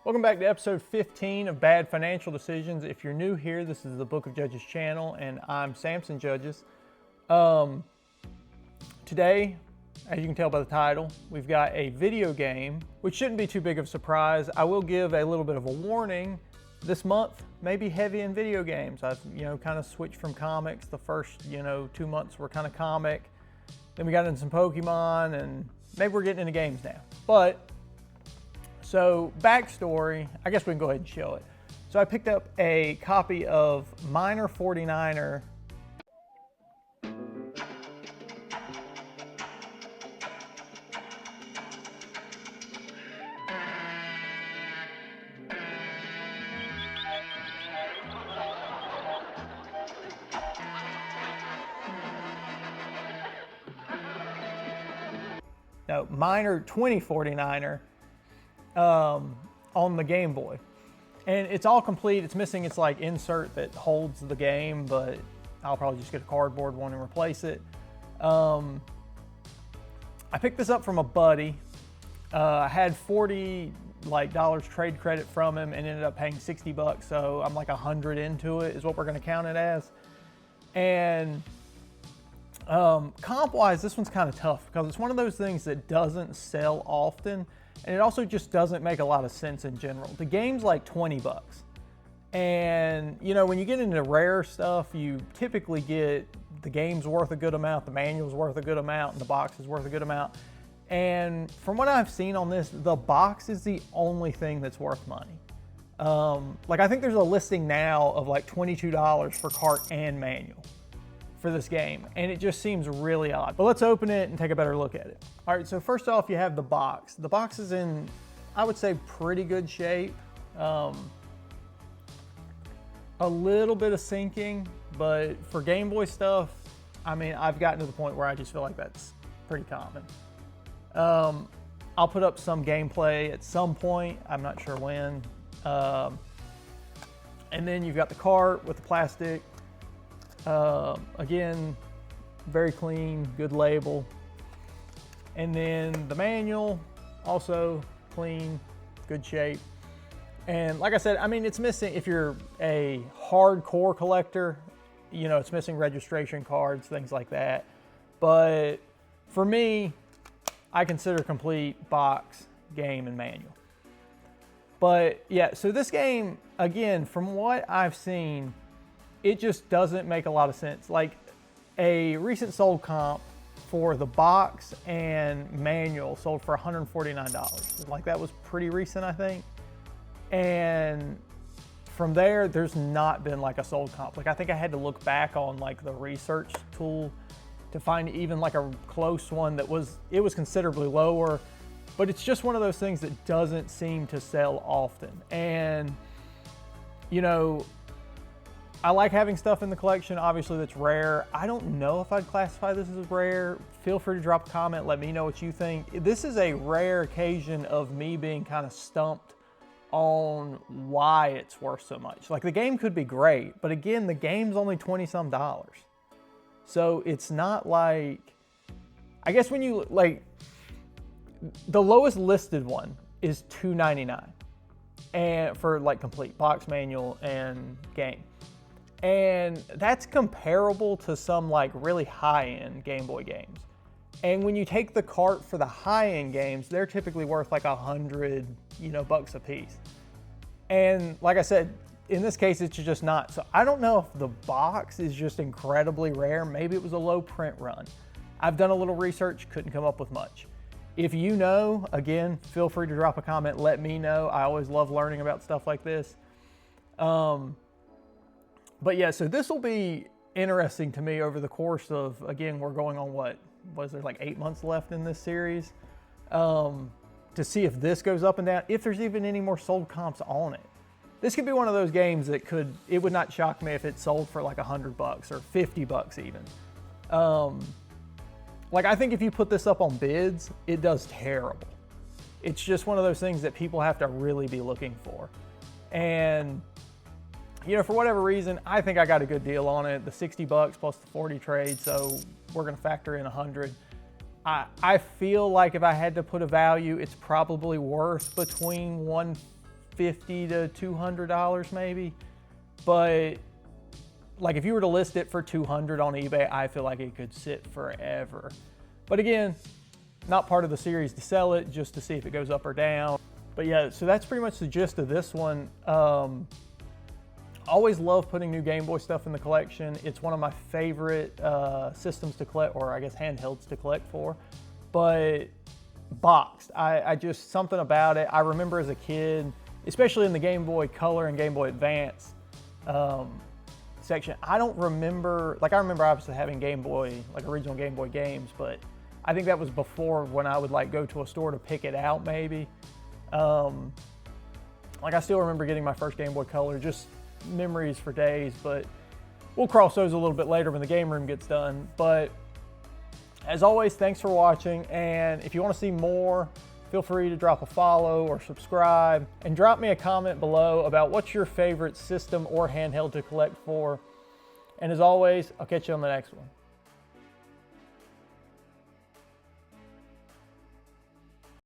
Welcome back to episode 15 of Bad Financial Decisions. If you're new here, this is the Book of Judges channel, and I'm Samson Judges. Today, as you can tell by the title, we've got a video game, which shouldn't be too big of a surprise. I will give a little bit of a warning. This month may be heavy in video games. I've, kind of switched from comics. The first, 2 months were kind of comic. Then we got into some Pokemon, and maybe we're getting into games now. So backstory, I guess we can go ahead and show it. So I picked up a copy of Miner 49er. No, Miner 2049er. On the Game Boy, and it's all complete. It's missing its like insert that holds the game, but I'll probably just get a cardboard one and replace it. I picked this up from a buddy. I had $40 trade credit from him and ended up paying $60, so I'm like 100 into it is what we're going to count it as. And comp wise, this one's kind of tough because it's one of those things that doesn't sell often. And it also just doesn't make a lot of sense in general. The game's like $20. And, when you get into rare stuff, you typically get the game's worth a good amount, the manual's worth a good amount, and the box is worth a good amount. And from what I've seen on this, the box is the only thing that's worth money. I think there's a listing now of like $22 for cart and manual for this game, and it just seems really odd. But let's open it and take a better look at it. All right, so first off, you have the box. The box is in, I would say, pretty good shape. A little bit of sinking, but for Game Boy stuff, I've gotten to the point where I just feel like that's pretty common. I'll put up some gameplay at some point, I'm not sure when. And then you've got the cart with the plastic. Again, very clean, good label. And then the manual, also clean, good shape. And like I said, it's missing, if you're a hardcore collector, it's missing registration cards, things like that. But for me, I consider complete box, game, and manual. But yeah, so this game, again, from what I've seen, it just doesn't make a lot of sense. Like a recent sold comp for the box and manual sold for $149. Like that was pretty recent, I think. And from there's not been like a sold comp. Like I think I had to look back on like the research tool to find even like a close one that was considerably lower. But it's just one of those things that doesn't seem to sell often. And I like having stuff in the collection, obviously, that's rare. I don't know if I'd classify this as rare. Feel free to drop a comment, let me know what you think. This is a rare occasion of me being kind of stumped on why it's worth so much. Like the game could be great, but again, the game's only $20-some. So it's not like, I guess when you the lowest listed one is $2.99 and for like complete box, manual, and game. And that's comparable to some like really high-end Game Boy games. And when you take the cart for the high-end games, they're typically worth like $100, bucks a piece. And like I said, in this case, it's just not. So I don't know if the box is just incredibly rare. Maybe it was a low print run. I've done a little research, couldn't come up with much. If you know, again, feel free to drop a comment, let me know. I always love learning about stuff like this. But yeah, so this will be interesting to me over the course of, again, we're going on what was there like 8 months left in this series, to see if this goes up and down, if there's even any more sold comps on it. This could be one of those games that it would not shock me if it sold for like $100 or $50 even. I think if you put this up on bids, it does terrible. It's just one of those things that people have to really be looking for. And for whatever reason, I think I got a good deal on it. The $60 plus the 40 trade, so we're gonna factor in 100. I feel like if I had to put a value, it's probably worth between $150 to $200 maybe. But like if you were to list it for $200 on eBay, I feel like it could sit forever. But again, not part of the series to sell it, just to see if it goes up or down. But yeah, so that's pretty much the gist of this one. Always love putting new Game Boy stuff in the collection. It's one of my favorite systems to collect, or I guess handhelds to collect for. But boxed, I just, something about it. I remember as a kid, especially in the Game Boy Color and Game Boy Advance section, I don't remember, like I remember obviously having Game Boy, like original Game Boy games, but I think that was before when I would like go to a store to pick it out maybe. Like I still remember getting my first Game Boy Color, just memories for days, but we'll cross those a little bit later when the game room gets done. But as always, thanks for watching, and if you want to see more, feel free to drop a follow or subscribe, and drop me a comment below about what's your favorite system or handheld to collect for. And as always, I'll catch you on the next one.